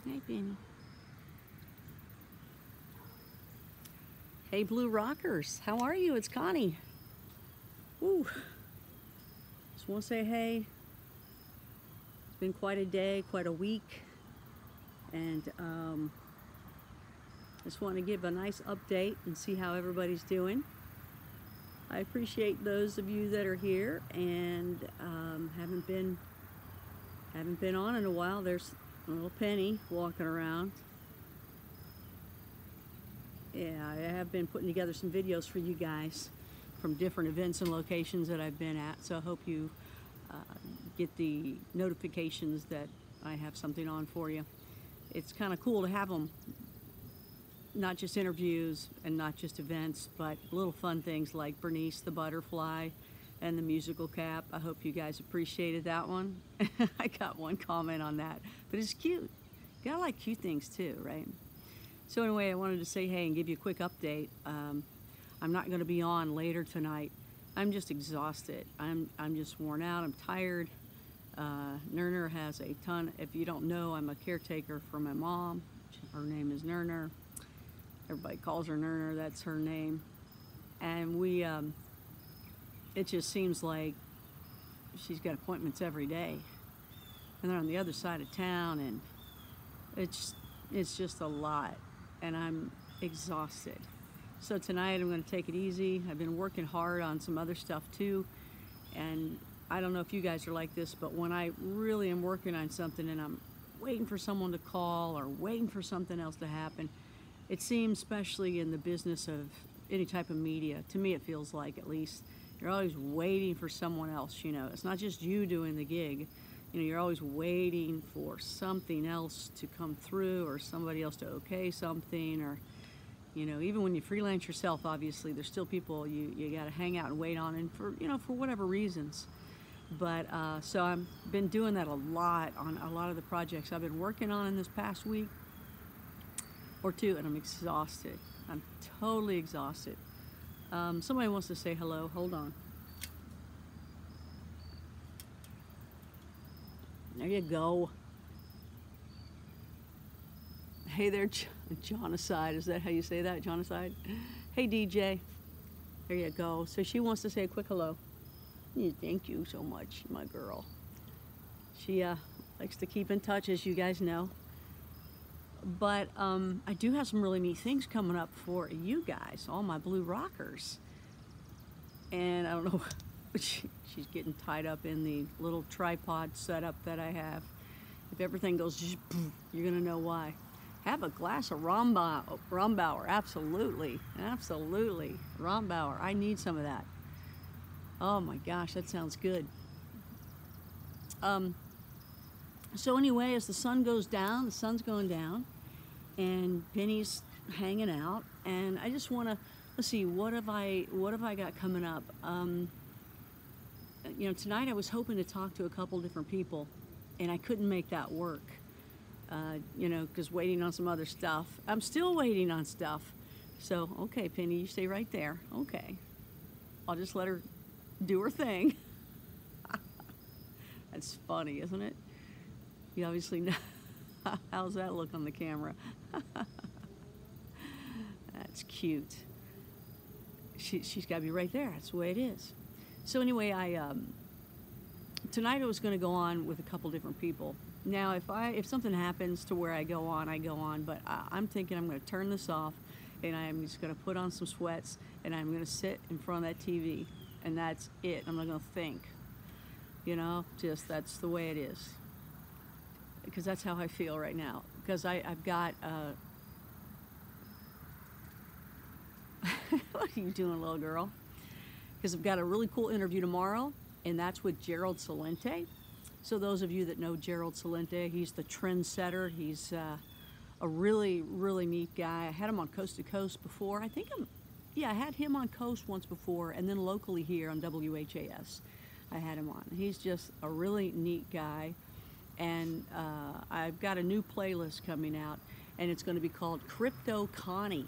Hey, Penny. Hey, Blue Rockers. How are you? It's Connie. Woo. Just want to say hey. It's been quite a day, quite a week. And just want to give a nice update and see how everybody's doing. I appreciate those of you that are here and haven't been on in a while. There's a little Penny walking around. Yeah, I have been putting together some videos for you guys from different events and locations that I've been at, so I hope you get the notifications that I have something on for you. It's kind of cool to have them, not just interviews and not just events, but little fun things like Bernice the butterfly and the musical cap. I hope you guys appreciated that one. I got one comment on that, but it's cute. You gotta like cute things too, right? So anyway, I wanted to say hey and give you a quick update. I'm not going to be on later tonight. I'm just exhausted. I'm just worn out. I'm tired. Nerner has a ton. If you don't know, I'm a caretaker for my mom. Her name is Nerner. Everybody calls her Nerner. That's her name. And we, it just seems like she's got appointments every day, and they're on the other side of town, and it's just a lot. And I'm exhausted. So tonight I'm going to take it easy. I've been working hard on some other stuff too, and I don't know if you guys are like this, but when I really am working on something and I'm waiting for someone to call or waiting for something else to happen, it seems, especially in the business of any type of media, to me it feels like, at least, you're always waiting for someone else. You know, it's not just you doing the gig. You know, you're always waiting for something else to come through, or somebody else to okay something, or, you know, even when you freelance yourself, obviously, there's still people you got to hang out and wait on, and for, you know, for whatever reasons. But, so I've been doing that a lot on a lot of the projects I've been working on in this past week or two, and I'm exhausted. I'm totally exhausted. Somebody wants to say hello. Hold on. There you go. Hey there, Jonacide. Is that how you say that, Jonacide? Hey, DJ. There you go. So she wants to say a quick hello. Thank you so much, my girl. She likes to keep in touch, as you guys know. But I do have some really neat things coming up for you guys, all my Blue Rockers. And I don't know, she's getting tied up in the little tripod setup that I have. If everything goes, you're gonna know why. Have a glass of Rombauer, absolutely, absolutely. Rombauer, I need some of that. Oh my gosh, that sounds good. So anyway, as the sun goes down, the sun's going down, and Penny's hanging out, and I just want to, let's see, what have I got coming up? You know, tonight I was hoping to talk to a couple different people, and I couldn't make that work. You know, because waiting on some other stuff. I'm still waiting on stuff. So, okay, Penny, you stay right there. Okay. I'll just let her do her thing. That's funny, isn't it? You obviously know. How's that look on the camera? That's cute. She's got to be right there. That's the way it is. So anyway, tonight I was going to go on with a couple different people. Now, if something happens to where I go on. But I'm thinking I'm going to turn this off, and I'm just going to put on some sweats, and I'm going to sit in front of that TV, and that's it. I'm not going to think. You know, just that's the way it is. Because that's how I feel right now. Because I've got, what are you doing, little girl? Because I've got a really cool interview tomorrow, and that's with Gerald Celente. So those of you that know Gerald Celente, he's the trendsetter. He's a really, really neat guy. I had him on Coast to Coast before. I had him on Coast once before, and then locally here on WHAS, I had him on. He's just a really neat guy. And I've got a new playlist coming out, and it's going to be called Crypto Connie.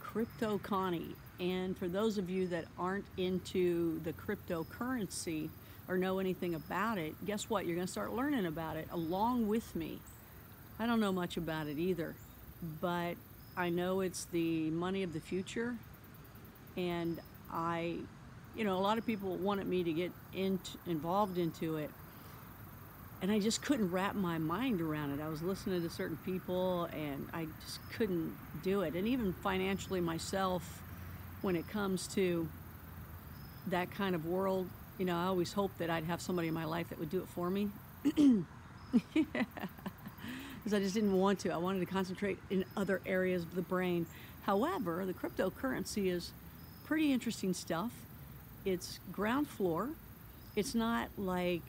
Crypto Connie. And for those of you that aren't into the cryptocurrency or know anything about it, guess what? You're going to start learning about it along with me. I don't know much about it either, but I know it's the money of the future, and a lot of people wanted me to get involved into it, and I just couldn't wrap my mind around it. I was listening to certain people, and I just couldn't do it. And even financially myself, when it comes to that kind of world, I always hoped that I'd have somebody in my life that would do it for me. Yeah. Because I just didn't want to. I wanted to concentrate in other areas of the brain. However, the cryptocurrency is pretty interesting stuff. It's ground floor. It's not like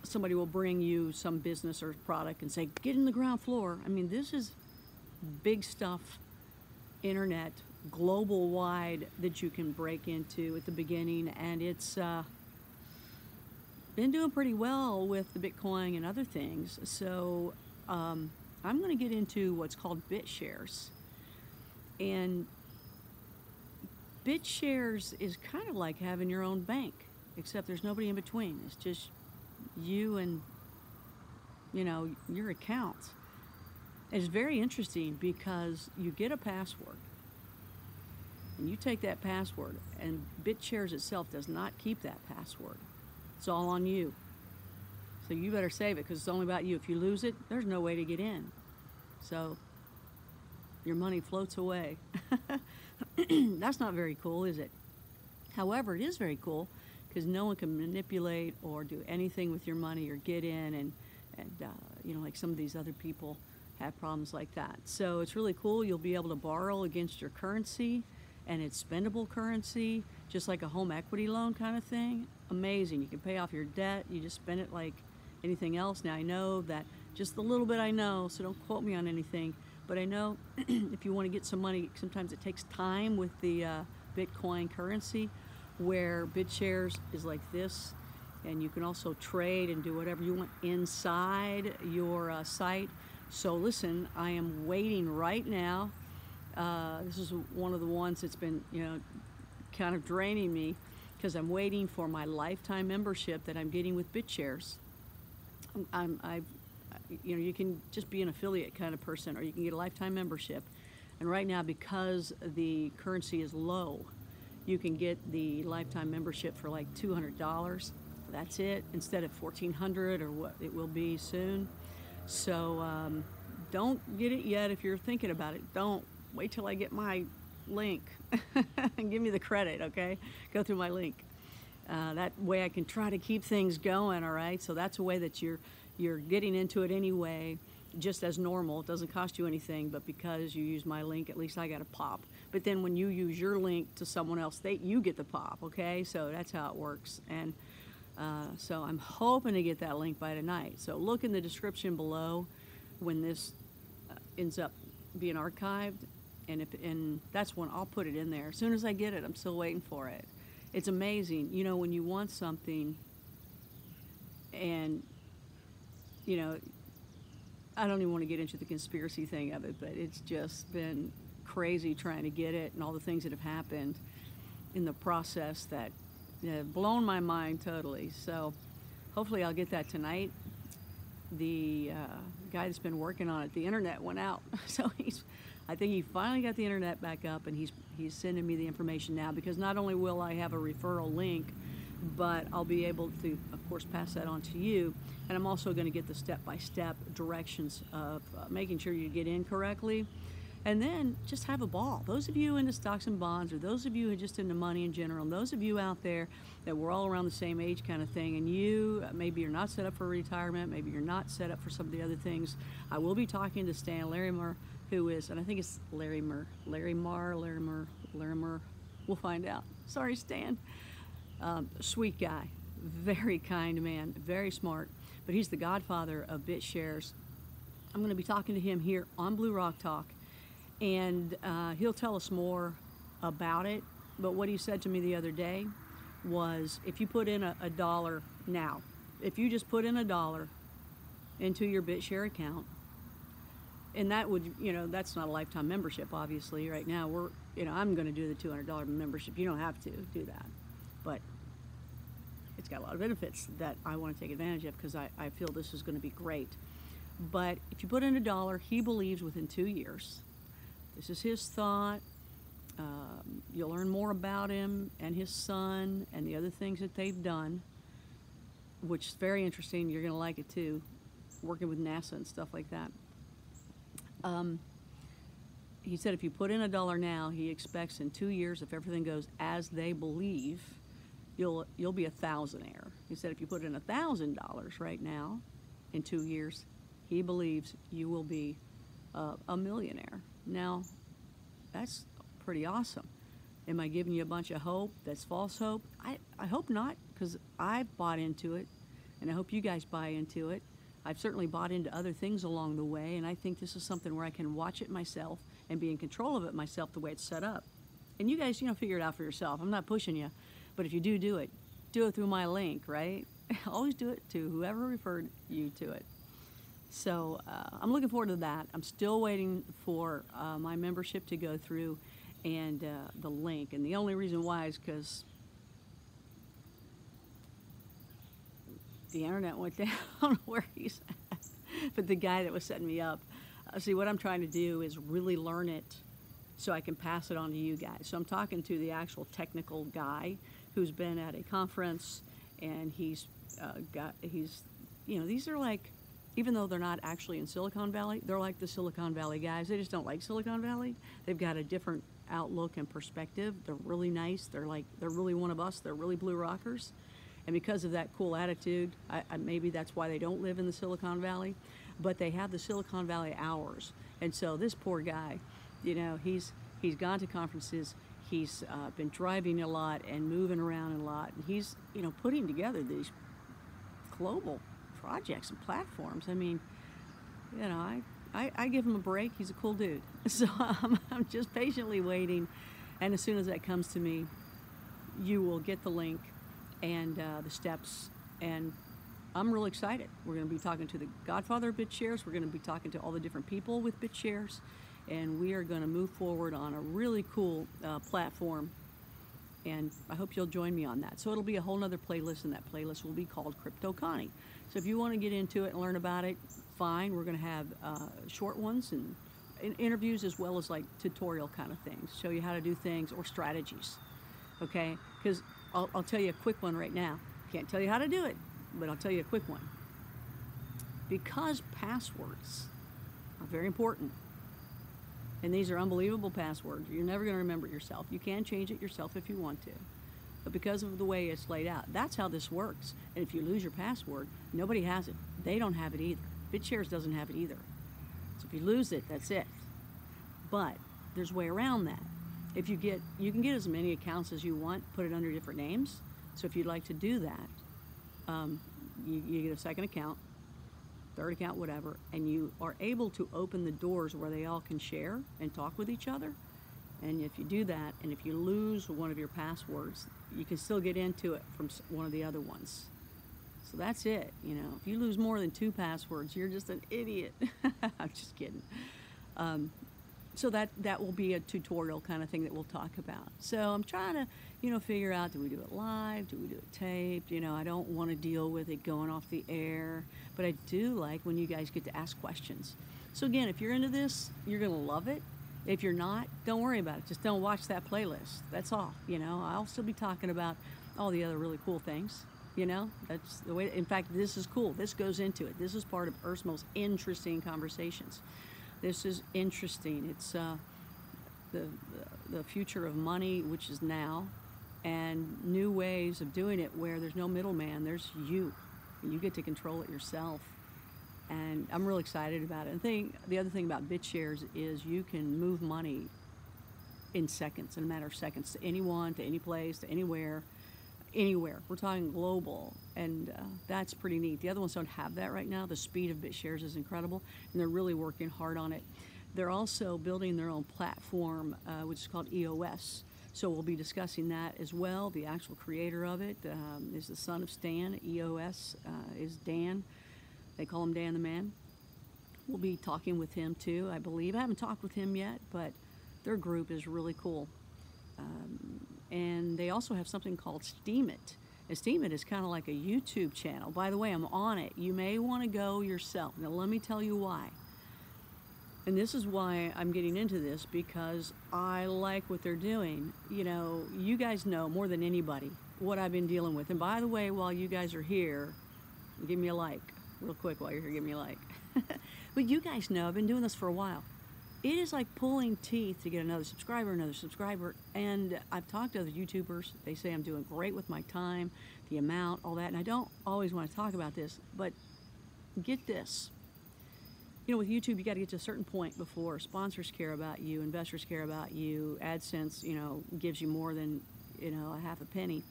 somebody will bring you some business or product and say, get in the ground floor. I mean, this is big stuff, internet, global wide, that you can break into at the beginning. And it's been doing pretty well with the Bitcoin and other things. So I'm going to get into what's called BitShares. And BitShares is kind of like having your own bank, except there's nobody in between. It's just you and, your account. It's very interesting because you get a password, and you take that password, and BitShares itself does not keep that password. It's all on you. So you better save it, because it's only about you. If you lose it, there's no way to get in. So your money floats away. That's not very cool, is it? However, it is very cool because no one can manipulate or do anything with your money or get in, and like some of these other people have problems like that. So it's really cool. You'll be able to borrow against your currency, and it's spendable currency, just like a home equity loan kind of thing. Amazing. You can pay off your debt. You just spend it like anything else. Now, I know that just the little bit I know, so don't quote me on anything, but I know if you want to get some money, sometimes it takes time with the Bitcoin currency, where BitShares is like this, and you can also trade and do whatever you want inside your site. So listen, I am waiting right now. This is one of the ones that's been, kind of draining me, because I'm waiting for my lifetime membership that I'm getting with BitShares. You can just be an affiliate kind of person, or you can get a lifetime membership. And right now, because the currency is low, you can get the lifetime membership for like $200. That's it, instead of $1,400 or what it will be soon. So don't get it yet if you're thinking about it. Don't. Wait till I get my link and give me the credit, okay? Go through my link. That way I can try to keep things going, all right? So that's a way that you're getting into it anyway, just as normal. It doesn't cost you anything, but because you use my link, at least I got a pop. But then when you use your link to someone else, you get the pop, okay? So that's how it works. And so I'm hoping to get that link by tonight. So look in the description below when this ends up being archived. And that's when I'll put it in there. As soon as I get it, I'm still waiting for it. It's amazing, when you want something, and, I don't even want to get into the conspiracy thing of it, but it's just been crazy trying to get it, and all the things that have happened in the process that have blown my mind totally. So hopefully I'll get that tonight. The guy that's been working on it, the internet went out, so I think he finally got the internet back up, and he's sending me the information now, because not only will I have a referral link, but I'll be able to, of course, pass that on to you. And I'm also going to get the step-by-step directions of making sure you get in correctly. And then just have a ball. Those of you into stocks and bonds, or those of you who are just into money in general, and those of you out there that we're all around the same age kind of thing, and you, maybe you're not set up for retirement, maybe you're not set up for some of the other things, I will be talking to Stan Larimer, who is, and I think it's Larimer, we'll find out. Sorry, Stan. Sweet guy, very kind man, very smart, but he's the godfather of BitShares. I'm going to be talking to him here on Blue Rock Talk, and he'll tell us more about it. But what he said to me the other day was, if you put in a dollar now, if you just put in $1 into your BitShare account, and that would, that's not a lifetime membership, obviously. Right now, I'm going to do the $200 membership. You don't have to do that. But it's got a lot of benefits that I want to take advantage of because I feel this is going to be great. But if you put in $1, he believes within 2 years. This is his thought. You'll learn more about him and his son and the other things that they've done, which is very interesting. You're going to like it too, working with NASA and stuff like that. He said if you put in $1 now, he expects in 2 years, if everything goes as they believe, you'll be a thousandaire. He said if you put in $1,000 right now, in 2 years, he believes you will be a millionaire. Now, that's pretty awesome. Am I giving you a bunch of hope that's false hope? I hope not, because I've bought into it, and I hope you guys buy into it. I've certainly bought into other things along the way, and I think this is something where I can watch it myself and be in control of it myself the way it's set up. And you guys, figure it out for yourself. I'm not pushing you, but if you do it through my link, right? Always do it to whoever referred you to it. So I'm looking forward to that. I'm still waiting for my membership to go through and the link. And the only reason why is because the internet went down where he's at. But the guy that was setting me up, see, what I'm trying to do is really learn it so I can pass it on to you guys. So I'm talking to the actual technical guy who's been at a conference, and these are like, even though they're not actually in Silicon Valley, they're like the Silicon Valley guys. They just don't like Silicon Valley. They've got a different outlook and perspective. They're really nice. They're really one of us. They're really blue rockers. And because of that cool attitude, maybe that's why they don't live in the Silicon Valley, but they have the Silicon Valley hours. And so this poor guy, he's gone to conferences. He's been driving a lot and moving around a lot. And he's, putting together these global projects and platforms. I mean, I give him a break. He's a cool dude. So I'm just patiently waiting. And as soon as that comes to me, you will get the link and the steps. And I'm really excited. We're going to be talking to the godfather of BitShares. We're going to be talking to all the different people with BitShares. And we are going to move forward on a really cool platform. And I hope you'll join me on that. So it'll be a whole nother playlist, and that playlist will be called Crypto Connie. So if you want to get into it and learn about it, fine. We're going to have short ones and interviews as well as like tutorial kind of things. Show you how to do things or strategies. Okay? Because I'll tell you a quick one right now. Can't tell you how to do it, but I'll tell you a quick one. Because passwords are very important, and these are unbelievable passwords. You're never going to remember it yourself. You can change it yourself if you want to. But because of the way it's laid out, that's how this works. And if you lose your password, nobody has it. They don't have it either. BitShares doesn't have it either. So if you lose it, that's it. But there's a way around that. You can get as many accounts as you want, put it under different names. So if you'd like to do that, you get a second account, third account, whatever, and you are able to open the doors where they all can share and talk with each other. And if you do that, and if you lose one of your passwords, you can still get into it from one of the other ones. So that's it. If you lose more than 2 passwords, you're just an idiot. I'm just kidding. So that will be a tutorial kind of thing that we'll talk about. So I'm trying to, figure out, do we do it live? Do we do it taped? I don't want to deal with it going off the air, but I do like when you guys get to ask questions. So again, if you're into this, you're going to love it. If you're not, don't worry about it. Just don't watch that playlist. That's all. I'll still be talking about all the other really cool things. That's the way. In fact, this is cool. This goes into it. This is part of Earth's most interesting conversations. This is interesting. It's the future of money, which is now, and new ways of doing it where there's no middleman. There's you. And you get to control it yourself. And I'm really excited about it. And the other thing about BitShares is you can move money in seconds, in a matter of seconds, to anyone, to any place, to anywhere. We're talking global, and that's pretty neat. The other ones don't have that right now. The speed of BitShares is incredible, and they're really working hard on it. They're also building their own platform, which is called EOS. So we'll be discussing that as well. The actual creator of it is the son of Stan. EOS is Dan. They call him Dan the Man. We'll be talking with him too, I believe. I haven't talked with him yet, but their group is really cool. And they also have something called Steam It. Esteem It is kind of like a YouTube channel. By the way, I'm on it. You may want to go yourself. Now, let me tell you why. And this is why I'm getting into this, because I like what they're doing. You know, you guys know more than anybody what I've been dealing with. And by the way, while you guys are here, give me a like. Real quick while you're here, give me a like. But you guys know I've been doing this for a while. It is like pulling teeth to get another subscriber. And I've talked to other YouTubers. They say I'm doing great with my time, the amount, all that. And I don't always want to talk about this, but get this. You know, with YouTube, you got to get to a certain point before sponsors care about you, investors care about you, AdSense, you know, gives you more than, you know, a half a penny.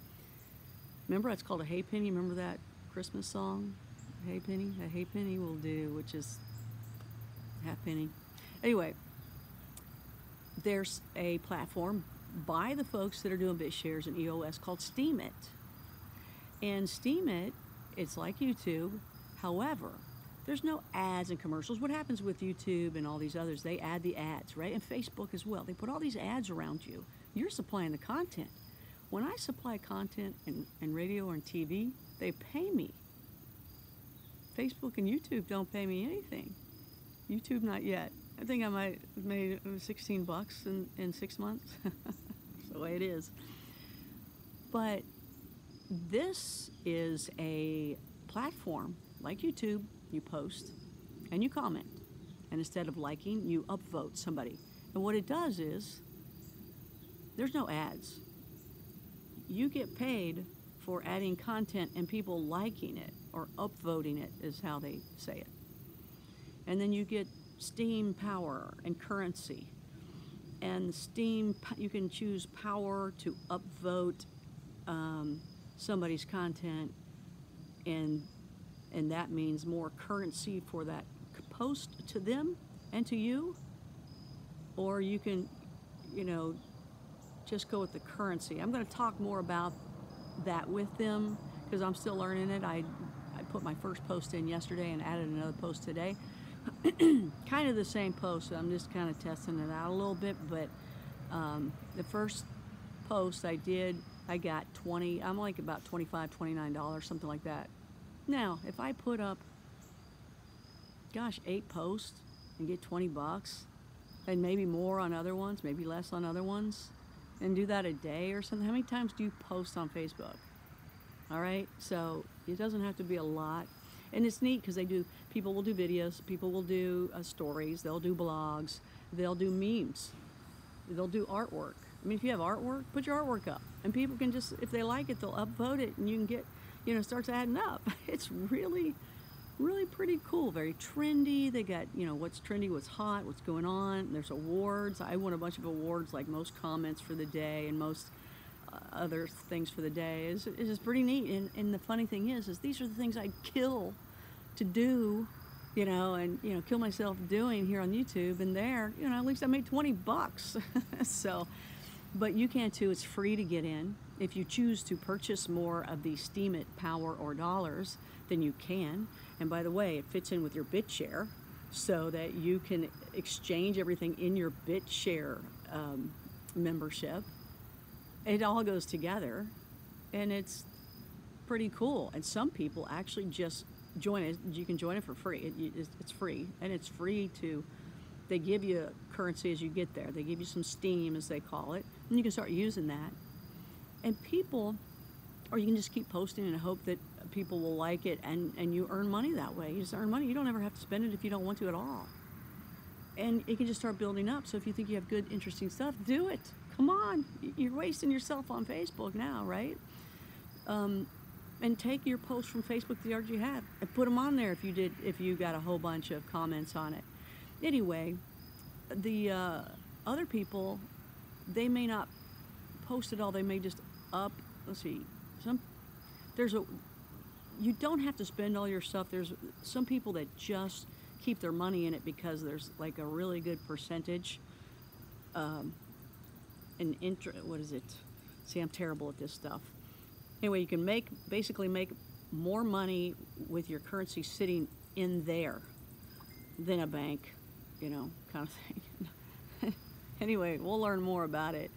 Remember, it's called a hay penny. Remember that Christmas song? Hay penny? A hay penny will do, which is half penny. Anyway, there's a platform by the folks that are doing BitShares and EOS called Steam It. And Steam It, it's like YouTube. However, there's no ads and commercials. What happens with YouTube and all these others, they add the ads, right? And Facebook as well. They put all these ads around you. You're supplying the content. When I supply content in radio or in TV, they pay me. Facebook and YouTube don't pay me anything. YouTube, not yet. I think I might have made 16 bucks in 6 months. That's the way it is. But this is a platform like YouTube. You post and you comment. And instead of liking, you upvote somebody. And what it does is, there's no ads. You get paid for adding content and people liking it, or upvoting it is how they say it. And then you get Steam power and currency. And Steam, you can choose power to upvote somebody's content, and that means more currency for that post to them and to you. Or you can, you know, just go with the currency. I'm going to talk more about that with them because I'm still learning it. I put my first post in yesterday and added another post today. Kind of the same post, so I'm just kind of testing it out a little bit. But the first post I did, I got I'm like about $25, $29, something like that. Now, if I put up, gosh, 8 posts and get 20 bucks, and maybe more on other ones, maybe less on other ones, and do that a day or something, how many times do you post on Facebook? All right, so it doesn't have to be a lot. And it's neat because people will do videos, people will do stories, they'll do blogs, they'll do memes, they'll do artwork. I mean, if you have artwork, put your artwork up. And people can just, if they like it, they'll upvote it, and you can get, you know, starts adding up. It's really, really pretty cool, very trendy. They got, you know, what's trendy, what's hot, what's going on. There's awards. I won a bunch of awards, like most comments for the day and most other things for the day. It's just pretty neat. And the funny thing is these are the things I'd kill to do, you know, and, you know, kill myself doing here on YouTube. And there, you know, at least I made 20 bucks. So, but you can too. It's free to get in. If you choose to purchase more of the Steam It power or dollars, then you can. And by the way, it fits in with your BitShare so that you can exchange everything in your BitShare membership. It all goes together, and it's pretty cool. And some people actually just join it. You can join it for free. It's free, and it's free to, they give you currency as you get there. They give you some Steam, as they call it, and you can start using that. And people, or you can just keep posting and hope that people will like it, and you earn money that way. You just earn money. You don't ever have to spend it if you don't want to at all. And it can just start building up. So if you think you have good, interesting stuff, do it. Come on. You're wasting yourself on Facebook now, right? And take your posts from Facebook, the art you have, and put them on there if you got a whole bunch of comments on it. Anyway, the other people, they may not post it all. They may just let's see, you don't have to spend all your stuff. There's some people that just keep their money in it because there's like a really good percentage. What is it? See, I'm terrible at this stuff. Anyway, you can basically make more money with your currency sitting in there than a bank, you know, kind of thing. Anyway, we'll learn more about it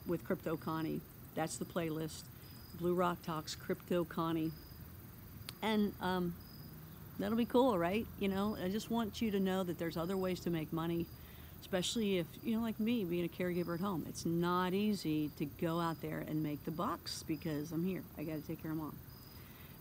with Crypto Connie. That's the playlist. Blue Rock Talks Crypto Connie. And that'll be cool, right? You know, I just want you to know that there's other ways to make money, especially if, you know, like me, being a caregiver at home. It's not easy to go out there and make the bucks because I'm here. I got to take care of Mom.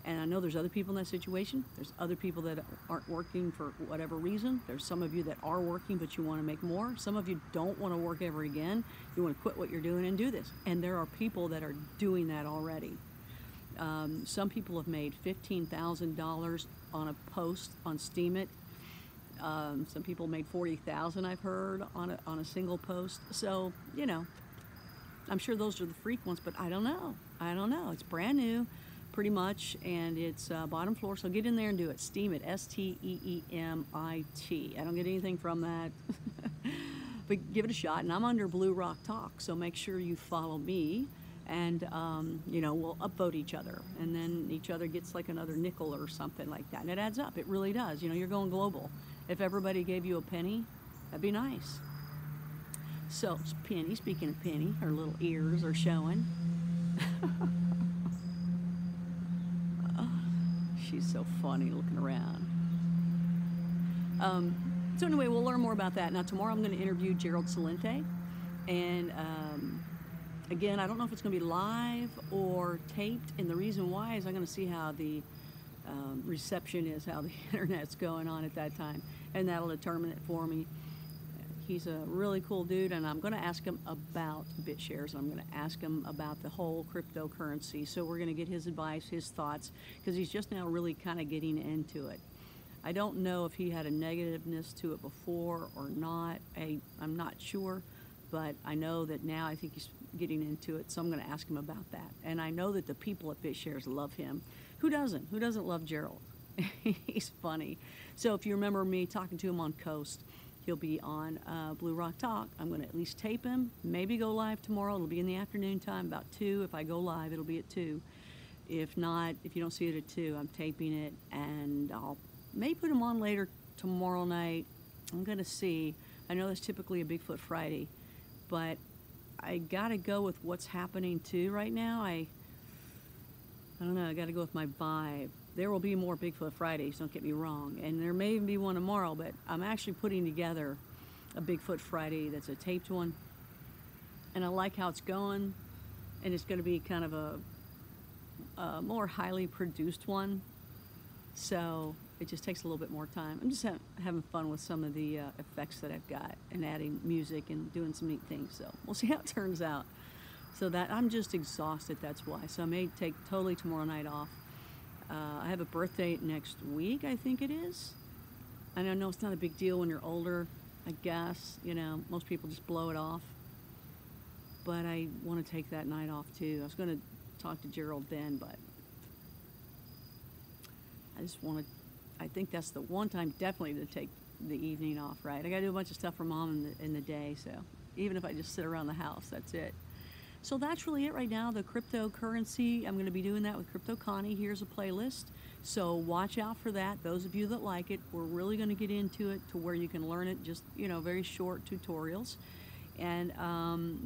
And I know there's other people in that situation. There's other people that aren't working for whatever reason. There's some of you that are working, but you want to make more. Some of you don't want to work ever again. You want to quit what you're doing and do this. And there are people that are doing that already. Some people have made $15,000 on a post on Steemit. Some people made $40,000, I've heard, on a single post. So, you know, I'm sure those are the freak ones, but I don't know. I don't know. It's brand new, pretty much, and it's bottom floor. So get in there and do it. Steemit, Steemit. I don't get anything from that, but give it a shot. And I'm under Blue Rock Talk, so make sure you follow me. And, you know, we'll upvote each other. And then each other gets like another nickel or something like that. And it adds up. It really does. You know, you're going global. If everybody gave you a penny, that'd be nice. So, Penny, speaking of Penny, her little ears are showing. She's so funny looking around. So anyway, we'll learn more about that. Now, tomorrow I'm going to interview Gerald Celente. And, again, I don't know if it's going to be live or taped, and the reason why is I'm going to see how the reception is, how the internet's going on at that time, and that'll determine it for me. He's a really cool dude, and I'm going to ask him about BitShares. I'm going to ask him about the whole cryptocurrency, so we're going to get his advice, his thoughts, because he's just now really kind of getting into it. I don't know if he had a negativeness to it before or not. I'm not sure. But I know that now I think he's getting into it, so I'm going to ask him about that. And I know that the people at BitShares love him. Who doesn't? Who doesn't love Gerald? He's funny. So if you remember me talking to him on Coast, he'll be on Blue Rock Talk. I'm going to at least tape him, maybe go live tomorrow. It'll be in the afternoon time, about 2. If I go live, it'll be at 2. If not, if you don't see it at 2, I'm taping it, and I'll may put him on later tomorrow night. I'm going to see. I know that's typically a Bigfoot Friday. But I gotta go with what's happening too right now. I don't know, I gotta go with my vibe. There will be more Bigfoot Fridays, don't get me wrong. And there may even be one tomorrow, but I'm actually putting together a Bigfoot Friday that's a taped one. And I like how it's going. And it's gonna be kind of a more highly produced one. So it just takes a little bit more time. I'm just having fun with some of the effects that I've got and adding music and doing some neat things. So we'll see how it turns out. So that I'm just exhausted, that's why. So I may take totally tomorrow night off. I have a birthday next week, I think it is. And I know it's not a big deal when you're older, I guess. You know, most people just blow it off. But I want to take that night off too. I was going to talk to Gerald then, but I just want to, I think that's the one time definitely to take the evening off, right? I got to do a bunch of stuff for Mom in the day, so even if I just sit around the house, that's it. So that's really it right now, the cryptocurrency. I'm going to be doing that with Crypto Connie. Here's a playlist, so watch out for that. Those of you that like it, we're really going to get into it to where you can learn it, just, you know, very short tutorials. And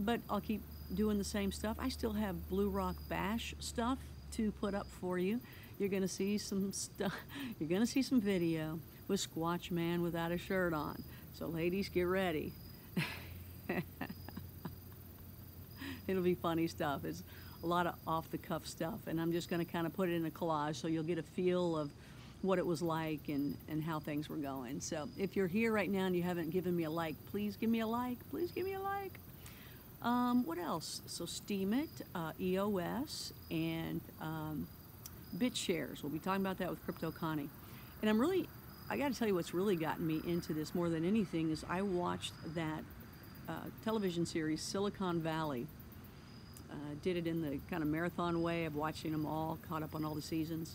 but I'll keep doing the same stuff. I still have Blue Rock Bash stuff to put up for you. You're going to see some stuff. You're going to see some video with Squatch Man without a shirt on. So ladies, get ready. It'll be funny stuff. It's a lot of off-the-cuff stuff, and I'm just going to kind of put it in a collage so you'll get a feel of what it was like and how things were going. So if you're here right now and you haven't given me a like, please give me a like. Please give me a like. What else? So Steemit, EOS, and BitShares. We'll be talking about that with Crypto Connie. And I got to tell you what's really gotten me into this more than anything is I watched that television series, Silicon Valley. Did it in the kind of marathon way of watching them all, caught up on all the seasons.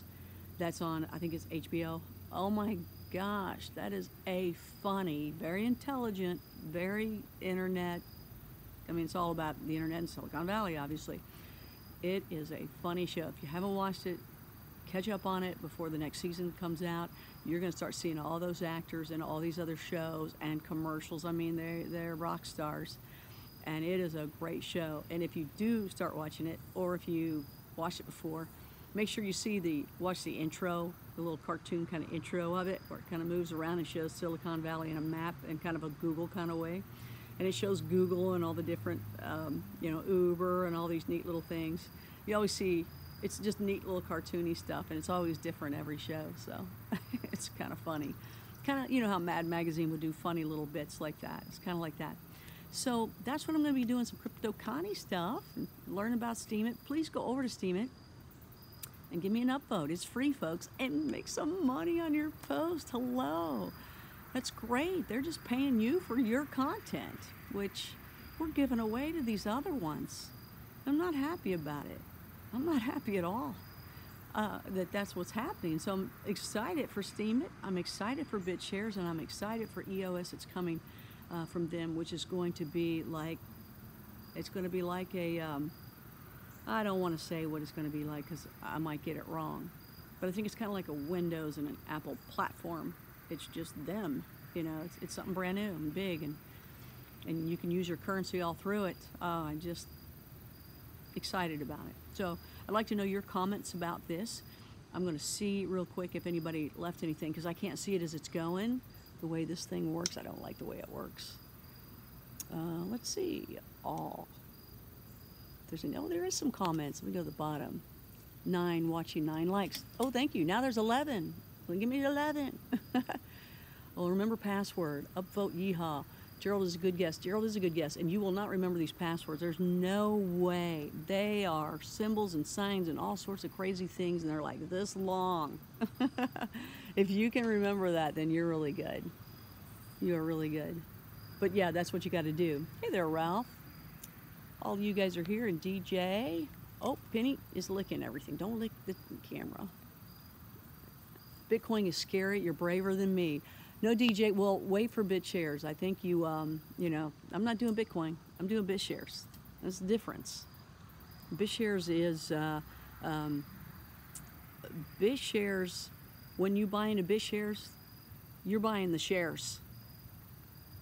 That's on, I think it's HBO. Oh my gosh, that is a funny, very intelligent, very internet. I mean, it's all about the internet and Silicon Valley, obviously. It is a funny show. If you haven't watched it, catch up on it before the next season comes out. You're going to start seeing all those actors and all these other shows and commercials. I mean, they're rock stars. And it is a great show. And if you do start watching it, or if you watched it before, make sure you watch the intro, the little cartoon kind of intro of it, where it kind of moves around and shows Silicon Valley in a map in kind of a Google kind of way. And it shows Google and all the different, Uber and all these neat little things. You always see, it's just neat little cartoony stuff, and it's always different every show, so it's kind of funny. Kind of, how Mad Magazine would do funny little bits like that. It's kind of like that. So that's what I'm going to be doing, some Crypto Connie stuff, and learn about Steemit. Please go over to Steemit and give me an upvote. It's free, folks, and make some money on your post. Hello. That's great. They're just paying you for your content, which we're giving away to these other ones. I'm not happy about it. I'm not happy at all that's what's happening. So I'm excited for Steemit. I'm excited for BitShares, and I'm excited for EOS. It's coming from them, which is going to be like, a, I don't want to say what it's going to be like because I might get it wrong, but I think it's kind of like a Windows and an Apple platform. It's just them, it's something brand new and big, and you can use your currency all through it. I'm just excited about it. So I'd like to know your comments about this. I'm going to see real quick if anybody left anything, because I can't see it as it's going. The way this thing works, I don't like the way it works. Let's see. There is some comments. Let me go to the bottom. 9 watching, 9 likes. Oh, thank you. Now there's 11. Give me 11. Well, remember password. Upvote yeehaw. Gerald is a good guest. Gerald is a good guest. And you will not remember these passwords. There's no way. They are symbols and signs and all sorts of crazy things, and they're like this long. If you can remember that, then you're really good. You are really good. But yeah, that's what you got to do. Hey there, Ralph. All you guys are here, and DJ. Oh, Penny is licking everything. Don't lick the camera. Bitcoin is scary. You're braver than me. No, DJ, well, wait for BitShares. I think I'm not doing Bitcoin. I'm doing BitShares. That's the difference. BitShares is, BitShares, when you buy into BitShares, you're buying the shares.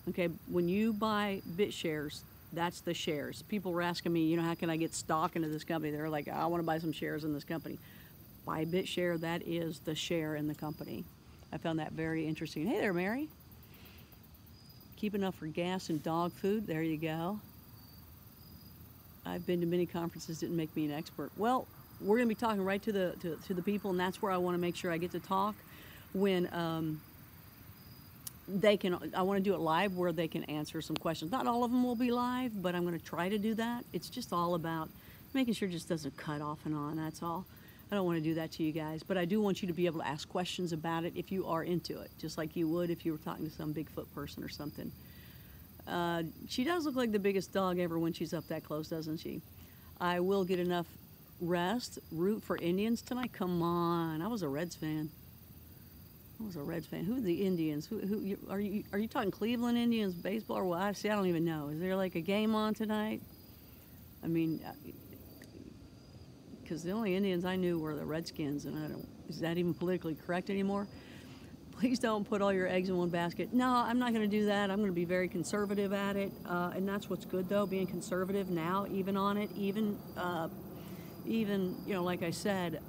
Okay, when you buy BitShares, that's the shares. People were asking me, how can I get stock into this company? They're like, I want to buy some shares in this company. Buy BitShare, that is the share in the company. I found that very interesting. Hey there, Mary. Keep enough for gas and dog food. There you go. I've been to many conferences, didn't make me an expert. Well, we're going to be talking right to the people, and that's where I want to make sure I get to talk when I want to do it live where they can answer some questions. Not all of them will be live, but I'm going to try to do that. It's just all about making sure it just doesn't cut off and on, that's all. I don't want to do that to you guys, but I do want you to be able to ask questions about it if you are into it, just like you would if you were talking to some Bigfoot person or something. She does look like the biggest dog ever when she's up that close, doesn't she? I will get enough rest. Root for Indians tonight? Come on. I was a Reds fan. Who are the Indians? Who are you talking Cleveland Indians baseball or what? I don't even know. Is there like a game on tonight? I mean, because the only Indians I knew were the Redskins, and is that even politically correct anymore? Please don't put all your eggs in one basket. No, I'm not going to do that. I'm going to be very conservative at it, and that's what's good though, being conservative now, even on it, even like I said,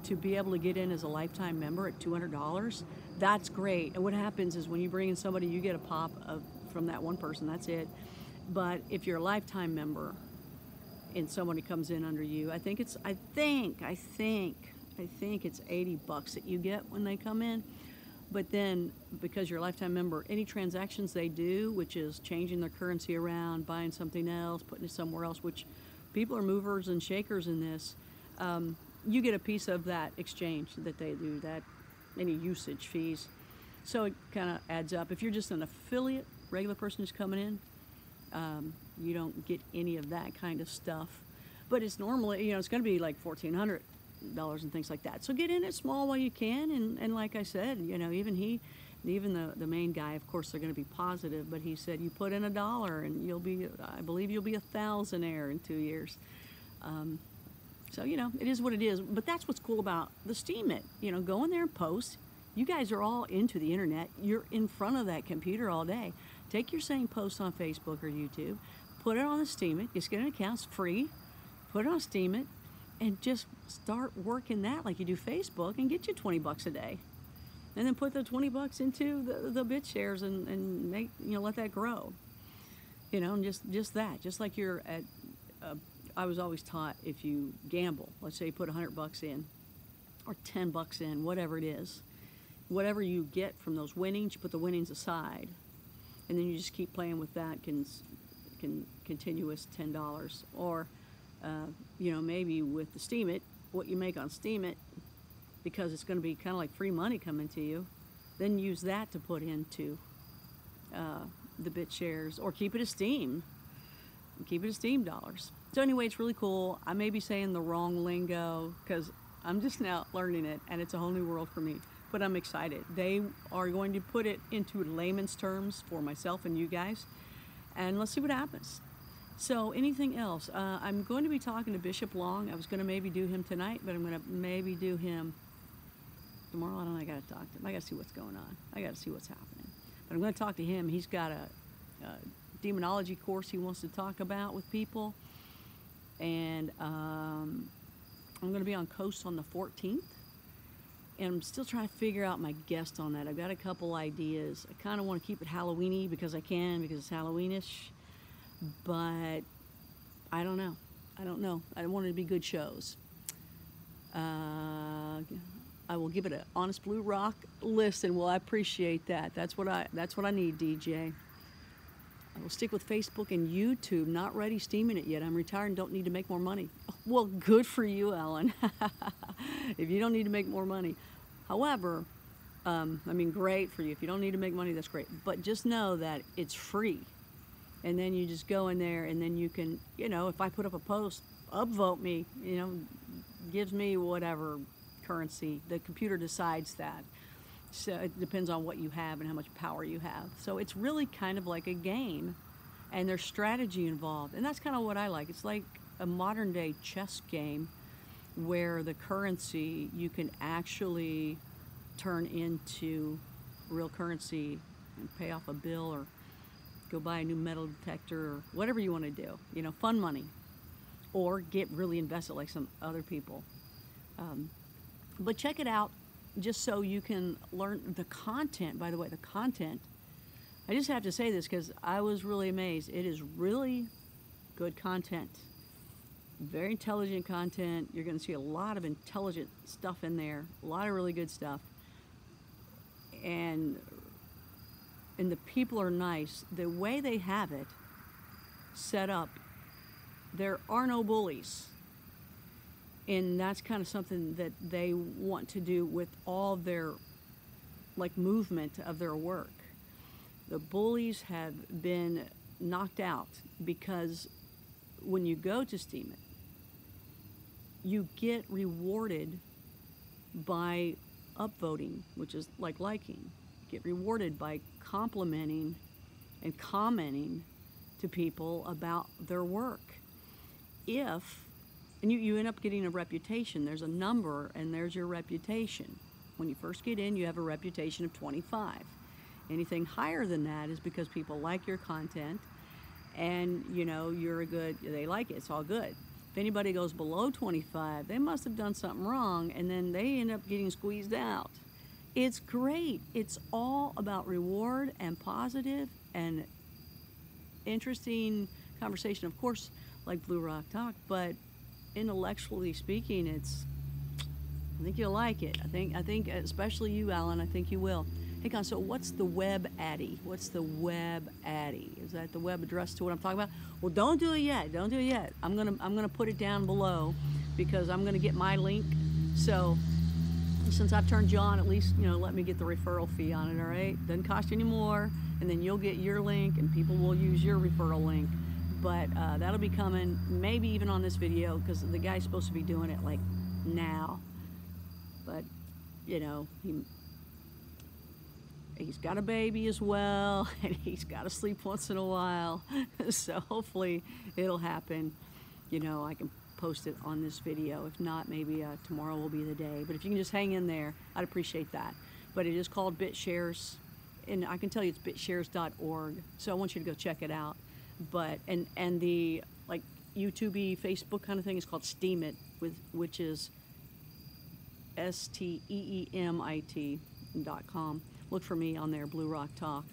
to be able to get in as a lifetime member at $200, that's great. And what happens is when you bring in somebody, you get a pop from that one person. That's it. But if you're a lifetime member, and somebody comes in under you, I think it's $80 that you get when they come in. But then, because you're a lifetime member, any transactions they do, which is changing their currency around, buying something else, putting it somewhere else, which people are movers and shakers in this, you get a piece of that exchange that they do, that any usage fees. So it kind of adds up. If you're just an affiliate, regular person who's coming in, you don't get any of that kind of stuff. But it's normally, it's going to be like $1,400 and things like that. So get in it small while you can. And like I said, even the main guy, of course, they're going to be positive, but he said you put in $1 and I believe you'll be a thousandaire in 2 years. So, it is what it is. But that's what's cool about the Steemit. Go in there and post. You guys are all into the internet. You're in front of that computer all day. Take your same post on Facebook or YouTube, put it on the Steemit, just get an account, it's free, put it on Steemit, and just start working that like you do Facebook and get you 20 bucks a day. And then put the 20 bucks into the BitShares and make, let that grow. And just that, just like you're at, I was always taught if you gamble, let's say you put 100 bucks in or 10 bucks in, whatever it is, whatever you get from those winnings, you put the winnings aside, and then you just keep playing with that continuous $10. Or, maybe with the Steam It, what you make on Steam It, because it's going to be kind of like free money coming to you, then use that to put into the BitShares, or keep it as Steam. Keep it as Steam dollars. So anyway, it's really cool. I may be saying the wrong lingo because I'm just now learning it, and it's a whole new world for me. But I'm excited. They are going to put it into layman's terms for myself and you guys, and let's see what happens. So anything else? I'm going to be talking to Bishop Long. I was going to maybe do him tonight, but I'm going to maybe do him tomorrow. I don't know. I got to talk to him. I got to see what's going on. I got to see what's happening. But I'm going to talk to him. He's got a demonology course he wants to talk about with people, and I'm going to be on Coast on the 14th. And I'm still trying to figure out my guest on that. I've got a couple ideas. I kind of want to keep it Halloween-y because it's Halloweenish. But I don't know. I want it to be good shows. I will give it an honest blue rock listen. Well, I appreciate that. That's what I need, DJ. I will stick with Facebook and YouTube. Not ready steaming it yet. I'm retired and don't need to make more money. Well, good for you, Ellen. If you don't need to make more money. However, great for you. If you don't need to make money, that's great. But just know that it's free. And then you just go in there, and then you can, if I put up a post, upvote me, gives me whatever currency. The computer decides that. So it depends on what you have and how much power you have. So it's really kind of like a game, and there's strategy involved. And that's kind of what I like. It's like a modern day chess game where the currency you can actually turn into real currency and pay off a bill or go buy a new metal detector or whatever you want to do. Fun money. Or get really invested like some other people. But check it out just so you can learn the content. By the way, the content, I just have to say this because I was really amazed. It is really good content. Very intelligent content. You're going to see a lot of intelligent stuff in there. A lot of really good stuff. And the people are nice. The way they have it set up, there are no bullies. And that's kind of something that they want to do with all their movement of their work. The bullies have been knocked out because when you go to Steam It, you get rewarded by upvoting, which is like liking. You get rewarded by complimenting and commenting to people about their work. And you end up getting a reputation. There's a number, and there's your reputation. When you first get in, you have a reputation of 25. Anything higher than that is because people like your content, and they like it. It's all good. If anybody goes below 25, they must have done something wrong, and then they end up getting squeezed out. It's great. It's all about reward and positive and interesting conversation. Of course, like Blue Rock Talk, but intellectually speaking, I think you'll like it. I think especially you, Alan, I think you will. Hey, Con, so what's the web addy? What's the web addy? Is that the web address to what I'm talking about? Well, don't do it yet. Don't do it yet. I'm gonna put it down below because I'm gonna get my link. So since I've turned you on, at least let me get the referral fee on it. All right, doesn't cost you any more, and then you'll get your link, and people will use your referral link. But that'll be coming maybe even on this video because the guy's supposed to be doing it like now. But he's got a baby as well, and he's got to sleep once in a while. So hopefully it'll happen. I can post it on this video. If not, maybe tomorrow will be the day. But if you can just hang in there, I'd appreciate that. But it is called BitShares, and I can tell you it's bitshares.org. So I want you to go check it out. But and the YouTube-y Facebook kind of thing is called Steam It. which is STEEMIT.com. Look for me on there, Blue Rock Talk.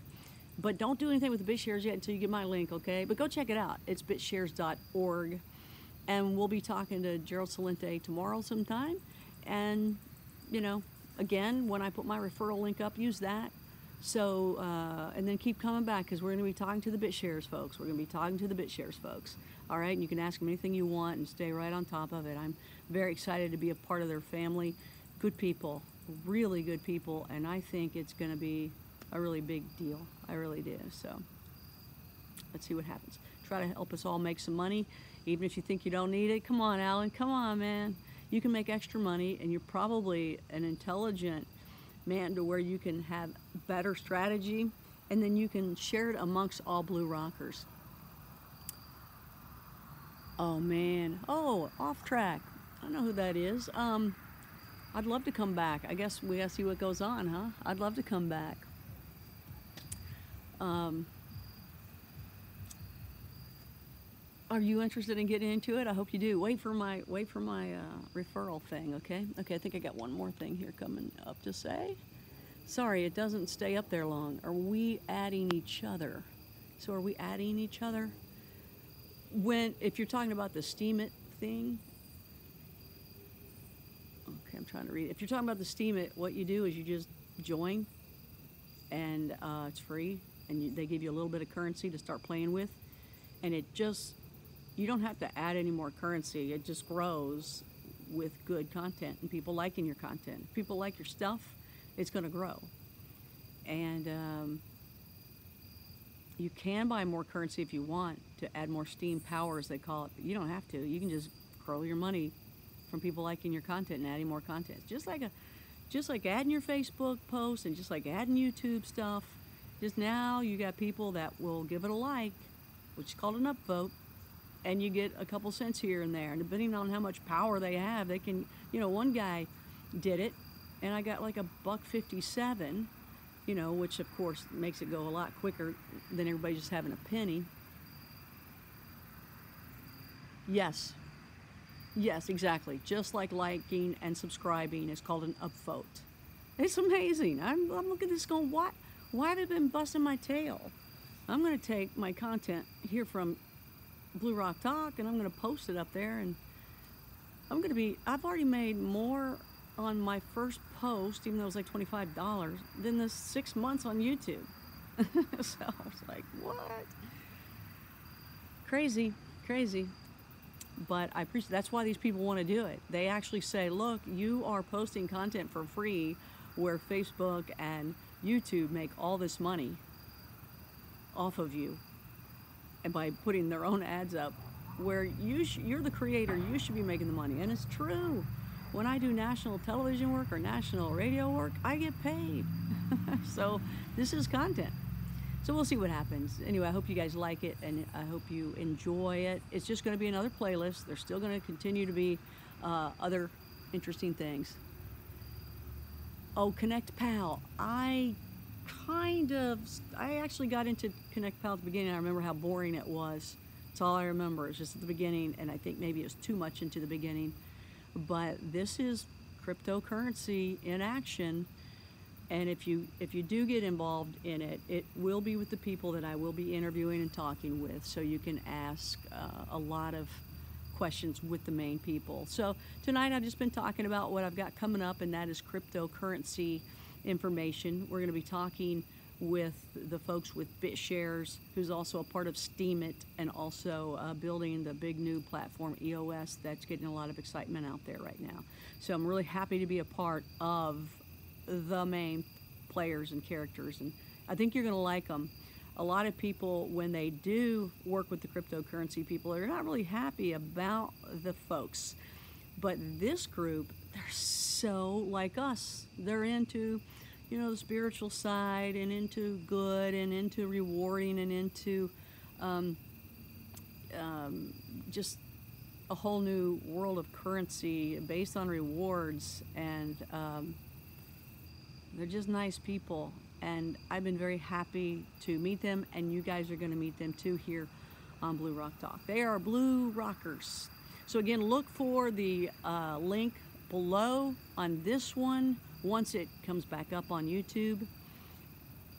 But don't do anything with the BitShares yet until you get my link, okay? But go check it out. It's bitshares.org. And we'll be talking to Gerald Celente tomorrow sometime. And, you know, again, when I put my referral link up, use that. So, and then keep coming back, because we're going to be talking to the BitShares folks. We're going to be talking to the BitShares folks. All right? And you can ask them anything you want and stay right on top of it. I'm very excited to be a part of their family. Good people, really good people. And I think it's going to be a really big deal. I really do. So let's see what happens. Try to help us all make some money, even if you think you don't need it. Come on, Alan. Come on, man. You can make extra money, and you're probably an intelligent man to where you can have better strategy, and then you can share it amongst all Blue Rockers. Oh, man. Oh, off track. I know who that is. I'd love to come back. I guess we gotta see what goes on, huh? I'd love to come back. Are you interested in getting into it? I hope you do. Wait for my referral thing, okay? Okay, I think I got one more thing here coming up to say. Sorry, it doesn't stay up there long. Are we adding each other? So are we adding each other? If you're talking about the Steam It thing, okay, I'm trying to read it. If you're talking about the Steam It, what you do is you just join, and it's free, and they give you a little bit of currency to start playing with, and you don't have to add any more currency. It just grows with good content and people liking your content. If people like your stuff, it's going to grow. And you can buy more currency if you want to add more Steam power, as they call it, but you don't have to. You can just grow your money from people liking your content and adding more content. Just like adding your Facebook posts and just like adding YouTube stuff. Just now you got people that will give it a like, which is called an upvote, and you get a couple cents here and there. And depending on how much power they have, they can, one guy did it, and I got like $1.57, which of course makes it go a lot quicker than everybody just having a penny. Yes, exactly. Just like liking and subscribing is called an upvote. It's amazing. I'm looking at this going, why have they been busting my tail? I'm going to take my content here from Blue Rock Talk, and I'm going to post it up there, and I've already made more on my first post, even though it was like $25, than the 6 months on YouTube. So I was like, what? Crazy. But I appreciate, that's why these people want to do it. They actually say, look, you are posting content for free where Facebook and YouTube make all this money off of you, and by putting their own ads up, where you're the creator, you should be making the money. And it's true. When I do national television work or national radio work, I get paid. So this is content. So we'll see what happens. Anyway, I hope you guys like it, and I hope you enjoy it. It's just going to be another playlist. There's still going to continue to be other interesting things. Oh, Connect Pal. I actually got into Connect Pal at the beginning. I remember how boring it was. That's all I remember. It's just at the beginning, and I think maybe it was too much into the beginning. But this is cryptocurrency in action, and if you do get involved in it, it will be with the people that I will be interviewing and talking with, so you can ask a lot of questions with the main people. So tonight I've just been talking about what I've got coming up, and that is cryptocurrency information. We're going to be talking with the folks with BitShares, who's also a part of Steam It, and also building the big new platform EOS that's getting a lot of excitement out there right now. So I'm really happy to be a part of the main players and characters, and I think you're going to like them. A lot of people, when they do work with the cryptocurrency people, they're not really happy about the folks. But this group, they're so like us. They're into, the spiritual side, and into good, and into rewarding, and into just a whole new world of currency based on rewards. And they're just nice people. And I've been very happy to meet them, and you guys are going to meet them too here on Blue Rock Talk. They are Blue Rockers. So again, look for the link below on this one once it comes back up on YouTube.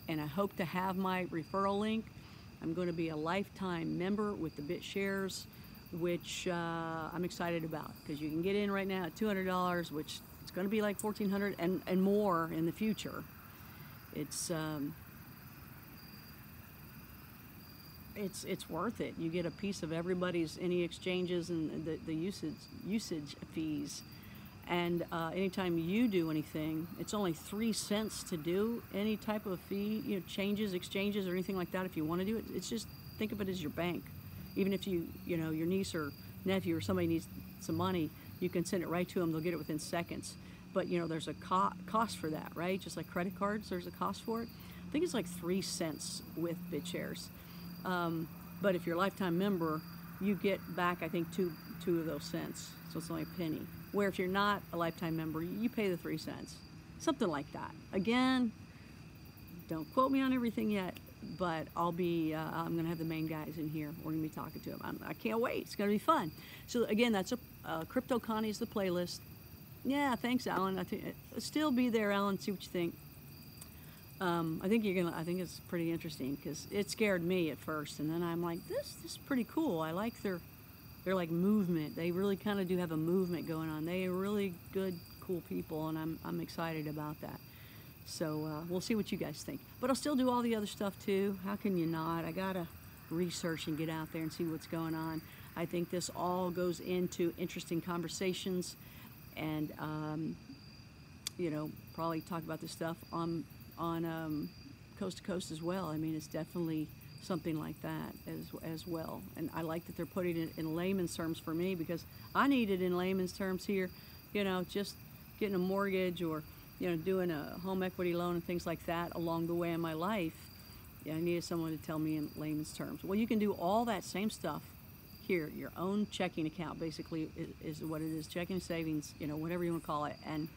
And I hope to have my referral link. I'm going to be a lifetime member with the BITSHARES, which I'm excited about, because you can get in right now at $200, which it's going to be like $1,400 and more in the future. It's worth it. You get a piece of everybody's, any exchanges and the usage fees. And anytime you do anything, it's only 3 cents to do any type of fee, you know, changes, exchanges, or anything like that. If you want to do it, it's just, think of it as your bank. Even if you know, your niece or nephew or somebody needs some money, you can send it right to them. They'll get it within seconds. But you know, there's a cost for that, right? Just like credit cards, there's a cost for it. I think it's like 3 cents with BITSHARES. But if you're a lifetime member, you get back, I think, two of those cents. So it's only a penny. Where if you're not a lifetime member, you pay the 3 cents. Something like that. Again, don't quote me on everything yet, but I'm going to have the main guys in here. We're going to be talking to them. I can't wait. It's going to be fun. So again, that's Crypto Connie is the playlist. Yeah, thanks, Alan. I think still be there, Alan. See what you think. I think it's pretty interesting, because it scared me at first, and then I'm like, this is pretty cool. I like their like movement. They really kind of do have a movement going on. They are really good, cool people, and I'm excited about that. So we'll see what you guys think. But I'll still do all the other stuff too. How can you not? I gotta research and get out there and see what's going on. I think this all goes into interesting conversations, and you know, probably talk about this stuff on Coast to Coast as well. I mean, it's definitely something like that as well. And I like that they're putting it in layman's terms for me, because I need it in layman's terms here. You know, just getting a mortgage, or you know, doing a home equity loan and things like that along the way in my life. Yeah, I needed someone to tell me in layman's terms. Well, you can do all that same stuff here. Your own checking account basically is what it is. Checking, savings, you know, whatever you want to call it. And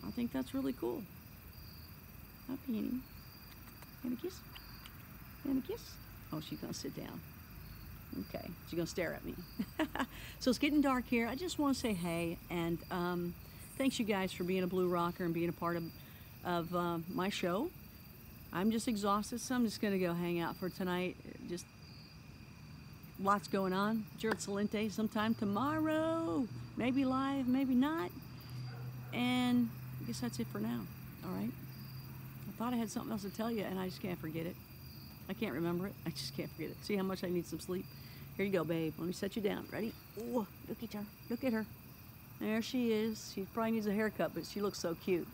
I think that's really cool. Hi, Penny. Have a kiss? Have a kiss? Oh, she's going to sit down. Okay, she's going to stare at me. So it's getting dark here. I just want to say hey, and thanks you guys for being a Blue Rocker and being a part of my show. I'm just exhausted, so I'm just going to go hang out for tonight. Just lots going on. Gerald Celente sometime tomorrow. Maybe live, maybe not. And I guess that's it for now. All right? I thought I had something else to tell you, and I just can't forget it. I can't remember it. I just can't forget it. See how much I need some sleep? Here you go, babe. Let me set you down. Ready? Ooh, look at her. Look at her. There she is. She probably needs a haircut, but she looks so cute.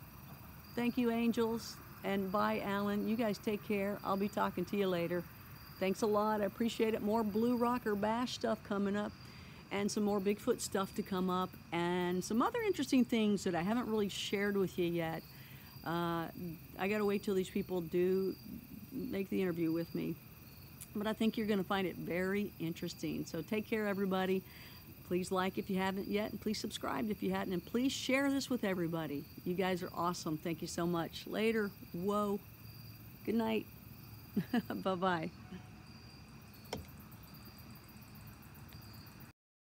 Thank you, angels. And bye, Alan. You guys take care. I'll be talking to you later. Thanks a lot. I appreciate it. More Blue Rocker Bash stuff coming up, and some more Bigfoot stuff to come up, and some other interesting things that I haven't really shared with you yet. I got to wait till these people do make the interview with me. But I think you're going to find it very interesting. So take care, everybody. Please like if you haven't yet, and please subscribe if you hadn't, and please share this with everybody. You guys are awesome. Thank you so much. Later. Whoa. Good night. Bye-bye.